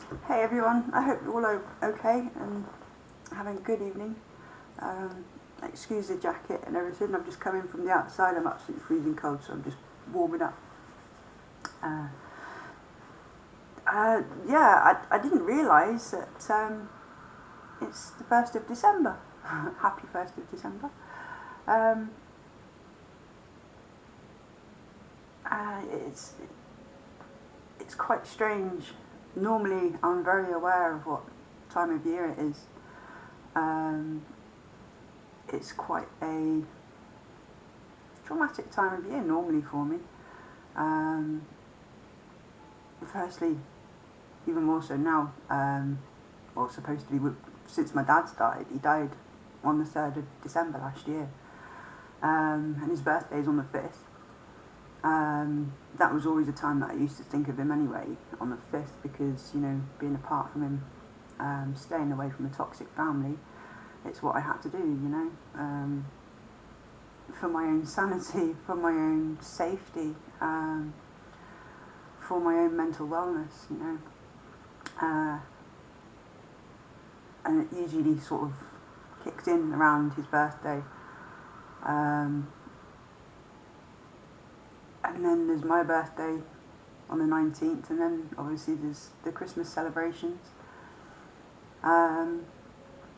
Hey everyone, I hope you're all okay and having a good evening. Excuse the jacket and everything, I'm just coming from the outside, I'm absolutely freezing cold, so I'm just warming up. Uh, I didn't realise that it's the 1st of December. Happy 1st of December. Um, uh, it's, it's quite strange. Normally I'm very aware of what time of year it is. Um, it's quite a traumatic time of year normally for me. Um, Firstly, even more so now, well, supposed to be since my dad's died. He died on the 3rd of December last year, and his birthday is on the 5th. That was always a time that I used to think of him anyway, on the 5th, because, you know, being apart from him, staying away from a toxic family, it's what I had to do, you know, for my own sanity, for my own safety, for my own mental wellness, you know. And it usually sort of kicks in around his birthday. Um, and then there's my birthday on the 19th, and then obviously there's the Christmas celebrations on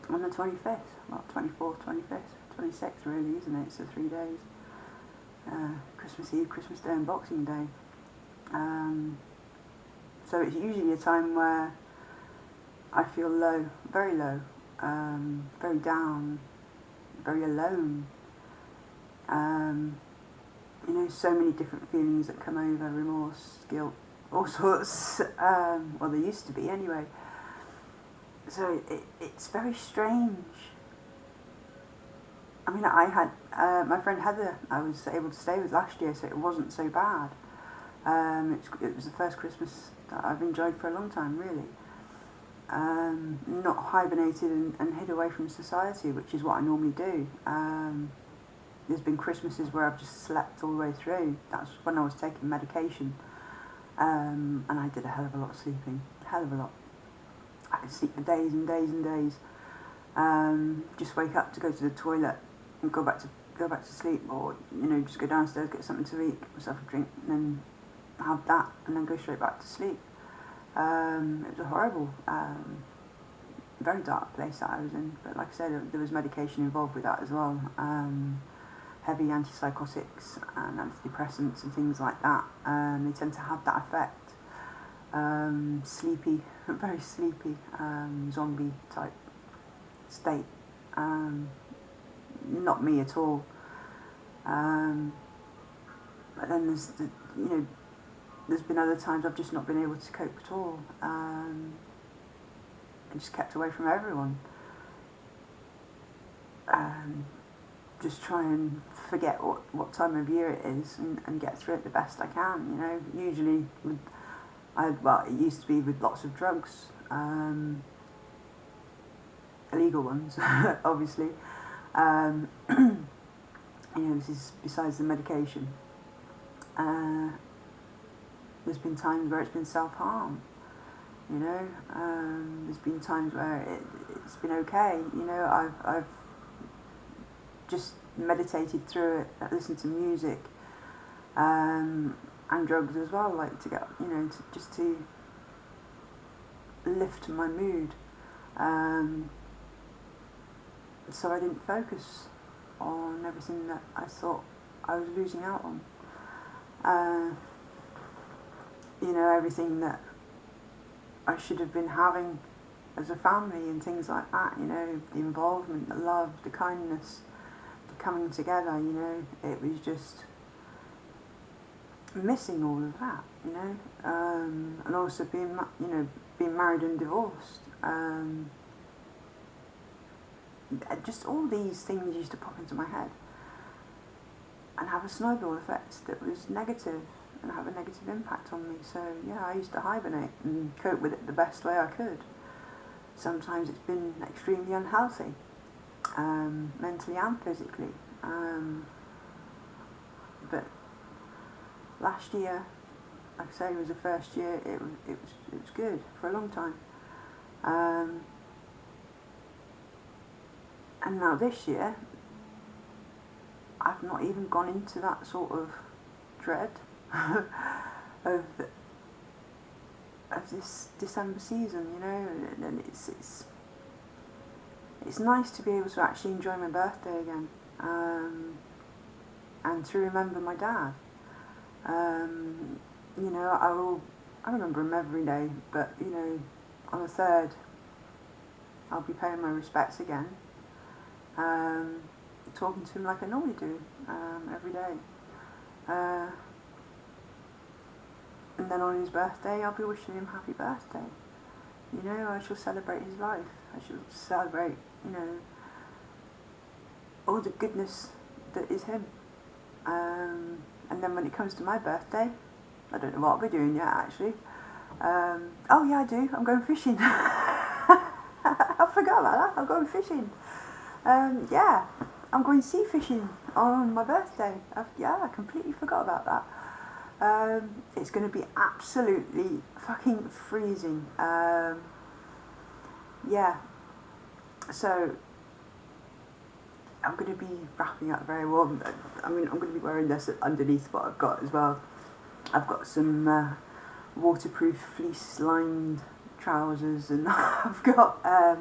the 25th, well, 24th, 25th, 26th, really, isn't it? So 3 days. Christmas Eve, Christmas Day, and Boxing Day. So it's usually a time where I feel low, very down, very alone. You know, so many different feelings that come over, remorse, guilt, all sorts. Well, there used to be anyway. So it's very strange. I mean, I had my friend Heather, I was able to stay with last year, so it wasn't so bad. It was the first Christmas that I've enjoyed for a long time, really. Not hibernated and hid away from society, which is what I normally do. There's been Christmases where I've just slept all the way through. That's when I was taking medication, and I did a hell of a lot of sleeping, hell of a lot. I could sleep for days and days and days. Just wake up to go to the toilet and go back to sleep, or you know, just go downstairs, get something to eat, get myself a drink, and then have that, and then go straight back to sleep. It was a horrible, very dark place that I was in. But like I said, there was medication involved with that as well. Heavy antipsychotics and antidepressants and things like that. They tend to have that effect. Sleepy, very sleepy, zombie type state. Not me at all. But then there's been other times I've just not been able to cope at all. I just kept away from everyone. Just try and forget what time of year it is and get through it the best I can, you know. Usually, it used to be with lots of drugs, illegal ones, obviously. You know, this is besides the medication. There's been times where it's been self-harm, you know. There's been times where it's been okay, you know. I've just meditated through it, listened to music, and drugs as well, like to get, you know, just to lift my mood. So I didn't focus on everything that I thought I was losing out on. You know, everything that I should have been having as a family and things like that, you know, the involvement, the love, the kindness, the coming together, you know, it was just missing all of that, you know, and also being married and divorced. Just all these things used to pop into my head and have a snowball effect that was negative and have a negative impact on me. So yeah, I used to hibernate and cope with it the best way I could. Sometimes it's been extremely unhealthy, mentally and physically. But last year, like I say, it was the first year. It was good for a long time. Um, and now this year, I've not even gone into that sort of dread of this December season, you know, and it's nice to be able to actually enjoy my birthday again, and to remember my dad. You know, I remember him every day, but you know, on the 3rd, I'll be paying my respects again, talking to him like I normally do, every day. And then on his birthday, I'll be wishing him happy birthday. You know, I shall celebrate his life. I shall celebrate, you know, all the goodness that is him. And then when it comes to my birthday, I don't know what I'll be doing yet, actually. Oh yeah, I do. I'm going fishing. I forgot about that. I'm going fishing. Yeah, I'm going sea fishing on my birthday. I completely forgot about that. It's going to be absolutely fucking freezing. Yeah, so I'm going to be wrapping up very warm. I mean, I'm going to be wearing this underneath what I've got as well. I've got some waterproof fleece-lined trousers, and I've got a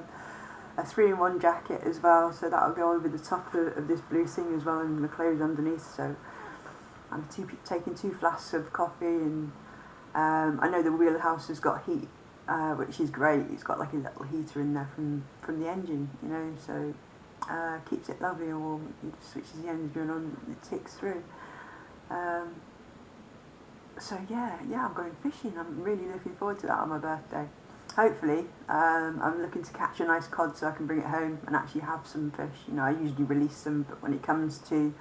3-in-1 jacket as well, so that'll go over the top of this blue thing as well, and the clothes underneath. So I'm taking 2 flasks of coffee, and I know the wheelhouse has got heat, which is great. It's got like a little heater in there from the engine, you know, so keeps it lovely and warm. It switches the engine on, it ticks through. So yeah, I'm going fishing. I'm really looking forward to that on my birthday. Hopefully, I'm looking to catch a nice cod so I can bring it home and actually have some fish. You know, I usually release them, but when it comes to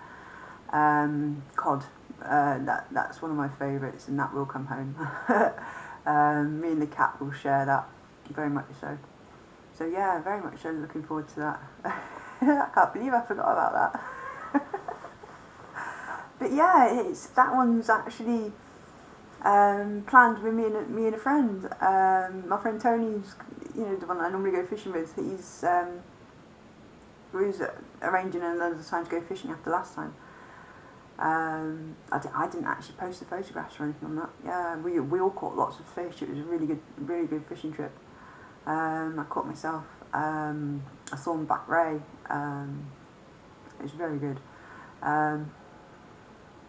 cod, that's one of my favourites, and that will come home. Me and the cat will share that, very much so. So yeah, very much so looking forward to that. I can't believe I forgot about that. But yeah, that one's actually planned with me and a friend. My friend Tony's, you know, the one I normally go fishing with. He's was arranging another time to go fishing after last time. I didn't actually post the photographs or anything on that. Yeah, we all caught lots of fish. It was a really good fishing trip. I caught myself a thornback ray. It was very good.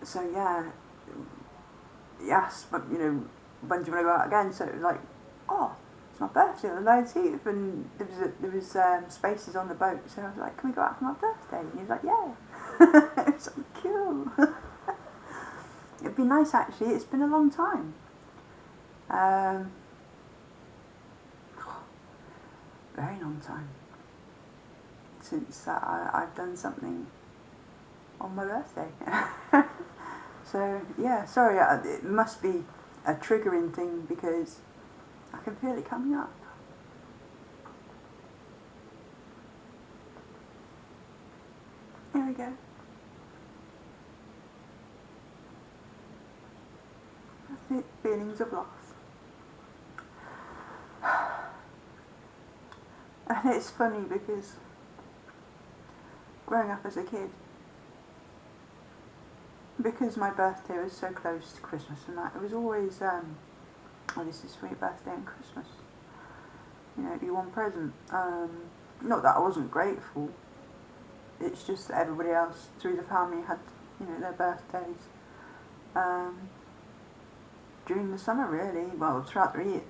So yeah, yes, but you know, when do you want to go out again? So it was like, oh, it's my birthday on the 19th, and there was spaces on the boat. So I was like, can we go out for my birthday? And he was like, yeah. It's so cool. It'd be nice actually. It's been a long time. Very long time since I've done something on my birthday. So yeah, sorry, it must be a triggering thing because I can feel it coming up. Here we go. That's it, feelings of loss. And it's funny because growing up as a kid, because my birthday was so close to Christmas and that, it was always, oh, this is for your birthday and Christmas. You know, you want present. Not that I wasn't grateful, it's just that everybody else through the family had, you know, their birthdays. During the summer really, well, throughout the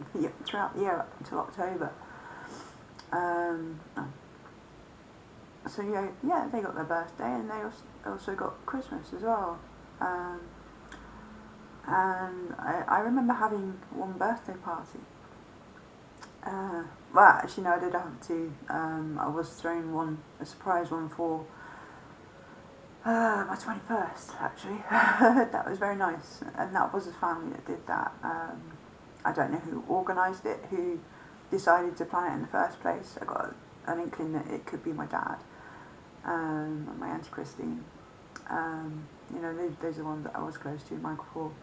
year up until October. So yeah, they got their birthday and they also got Christmas as well. And I remember having one birthday party. Well, actually no, I did have two. I was throwing a surprise one for my 21st actually. That was very nice, and that was a family that did that. I don't know who organised it, who decided to plan it in the first place. I got an inkling that it could be my dad, and my Auntie Christine. You know, those are the ones that I was close to, Michael Paul.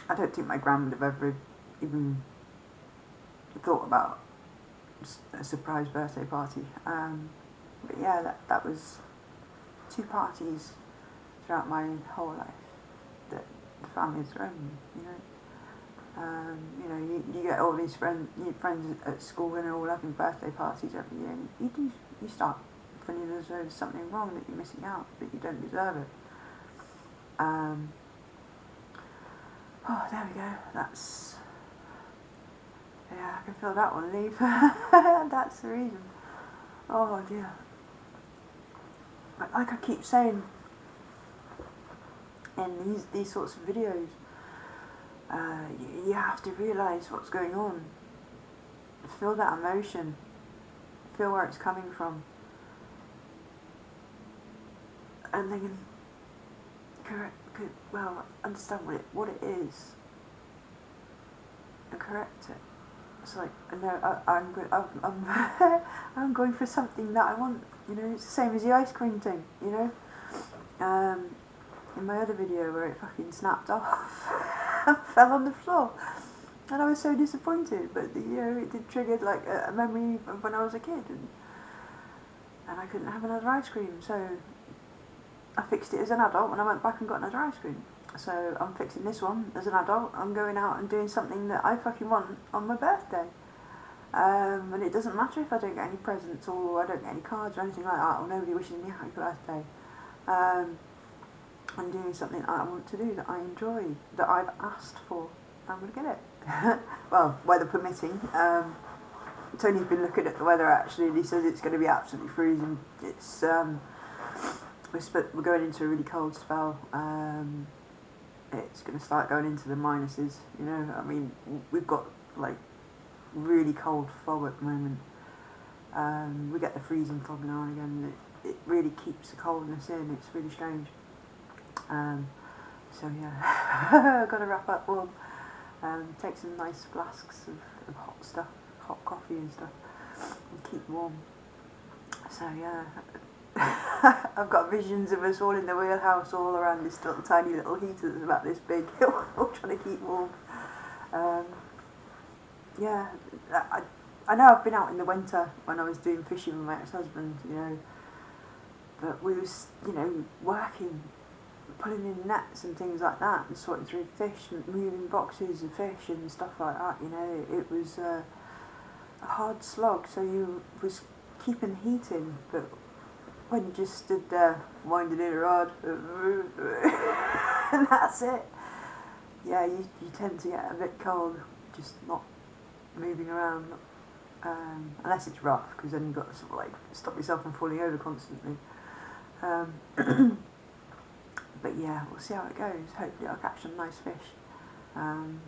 I don't think my gran would have ever even thought about a surprise birthday party. But yeah, that was 2 parties throughout my whole life that the family has thrown me, you know. You get all these friends at school when they're all having birthday parties every year, and you start feeling as though there's something wrong, that you're missing out, that you don't deserve it. Oh, there we go. That's, yeah, I can feel that one leave. That's the reason. Oh dear. But like I keep saying in these sorts of videos, you have to realise what's going on. Feel that emotion. Feel where it's coming from. And then understand what it is and correct it. It's like, no, I'm going for something that I want. You know, it's the same as the ice cream thing. You know, in my other video where it fucking snapped off and fell on the floor, and I was so disappointed. But it did trigger like a memory of when I was a kid, and I couldn't have another ice cream, so I fixed it as an adult when I went back and got another ice cream. So I'm fixing this one as an adult. I'm going out and doing something that I fucking want on my birthday. And it doesn't matter if I don't get any presents or I don't get any cards or anything like that, or nobody wishing me a happy birthday. I'm doing something I want to do, that I enjoy, that I've asked for. I'm going to get it. Well, weather permitting. Tony's been looking at the weather actually, and he says it's going to be absolutely freezing. It's we're going into a really cold spell. It's going to start going into the minuses. You know, I mean, we've got like really cold fog at the moment. We get the freezing fog now and again. It really keeps the coldness in. It's really strange. So yeah, I've got to wrap up warm. Take some nice flasks of hot stuff, hot coffee and stuff, and keep warm. So yeah, I've got visions of us all in the wheelhouse, all around this tiny little heater that's about this big, all trying to keep warm. Yeah, I know I've been out in the winter when I was doing fishing with my ex-husband, you know, but we was, you know, working, pulling in nets and things like that, and sorting through fish and moving boxes of fish and stuff like that, you know. It was a hard slog, so you was keeping the heat in, but when you just stood there winding in a rod and that's it, yeah, you tend to get a bit cold just not moving around, unless it's rough, because then you've got to sort of like stop yourself from falling over constantly. But yeah, we'll see how it goes. Hopefully I'll catch some nice fish, and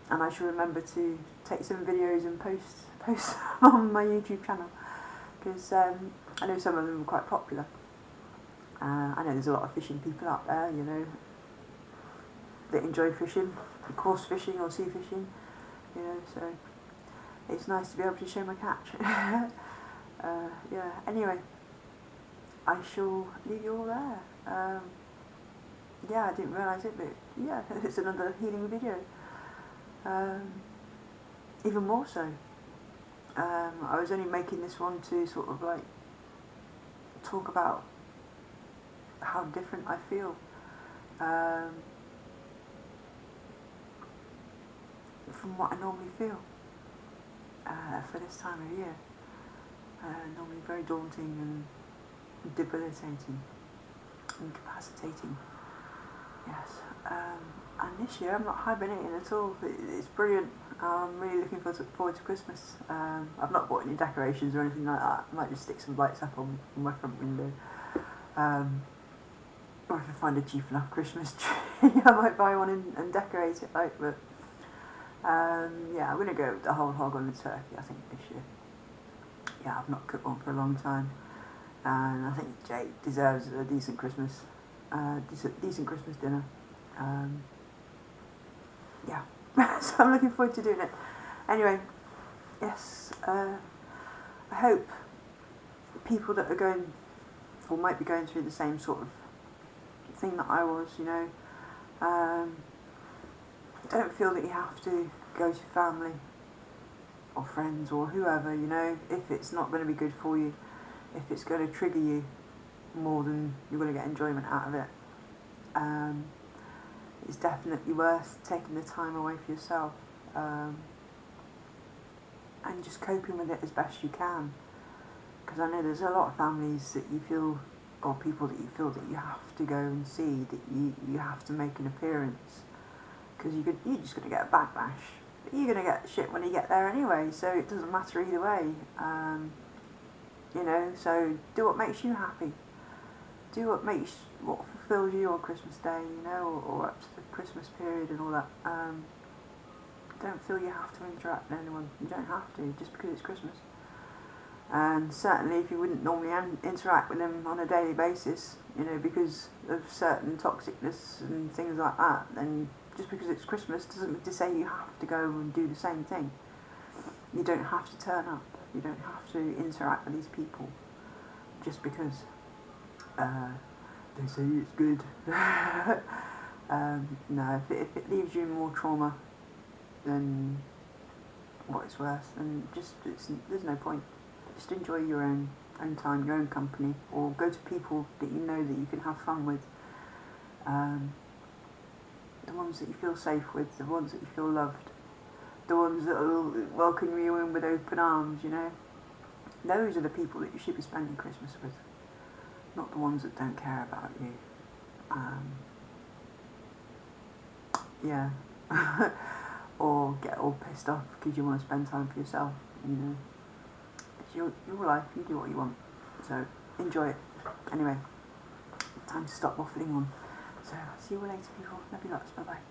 I shall remember to take some videos and post on my YouTube channel, because I know some of them are quite popular. I know there's a lot of fishing people out there, you know, that enjoy fishing, coarse fishing or sea fishing, you know, so it's nice to be able to show my catch. Yeah, anyway, I shall leave you all there. Yeah, I didn't realise it, but yeah, it's another healing video. Even more so. I was only making this one to sort of like talk about how different I feel. From what I normally feel for this time of year. Normally very daunting and debilitating, incapacitating. Yes. And this year I'm not hibernating at all. It's brilliant. I'm really looking forward to Christmas. I've not bought any decorations or anything like that. I might just stick some lights up on my front window. Or if I find a cheap enough Christmas tree, I might buy one and decorate it like, but yeah, I'm going to go with the whole hog on the turkey, I think, this year. Yeah, I've not cooked one for a long time, and I think Jake deserves a decent Christmas, decent Christmas dinner. Yeah, so I'm looking forward to doing it. Anyway, yes, I hope people that are going, or might be going through the same sort of thing that I was, you know, don't feel that you have to go to family or friends or whoever, you know, if it's not going to be good for you, if it's going to trigger you more than you're going to get enjoyment out of it. It's definitely worth taking the time away for yourself, and just coping with it as best you can. Because I know there's a lot of families that you feel, or people that you feel that you have to go and see, that you have to make an appearance, because you're just going to get a backlash. You're going to get shit when you get there anyway, so it doesn't matter either way. You know, so do what makes you happy. Do what fulfills you on Christmas Day, you know, or up to the Christmas period and all that. Don't feel you have to interact with anyone. You don't have to, just because it's Christmas. And certainly if you wouldn't normally interact with them on a daily basis, you know, because of certain toxicness and things like that, then just because it's Christmas doesn't mean to say you have to go and do the same thing. You don't have to turn up. You don't have to interact with these people just because they say it's good. No, if it leaves you more trauma than what it's worth, then there's no point. Just enjoy your own time, your own company, or go to people that you know that you can have fun with. The ones that you feel safe with, the ones that you feel loved, the ones that will welcome you in with open arms, you know. Those are the people that you should be spending Christmas with, not the ones that don't care about you. Yeah. Or get all pissed off because you want to spend time for yourself, you know. It's your life, you do what you want, so enjoy it. Anyway, time to stop waffling on. So, see you all later, people. Love you lots, bye bye.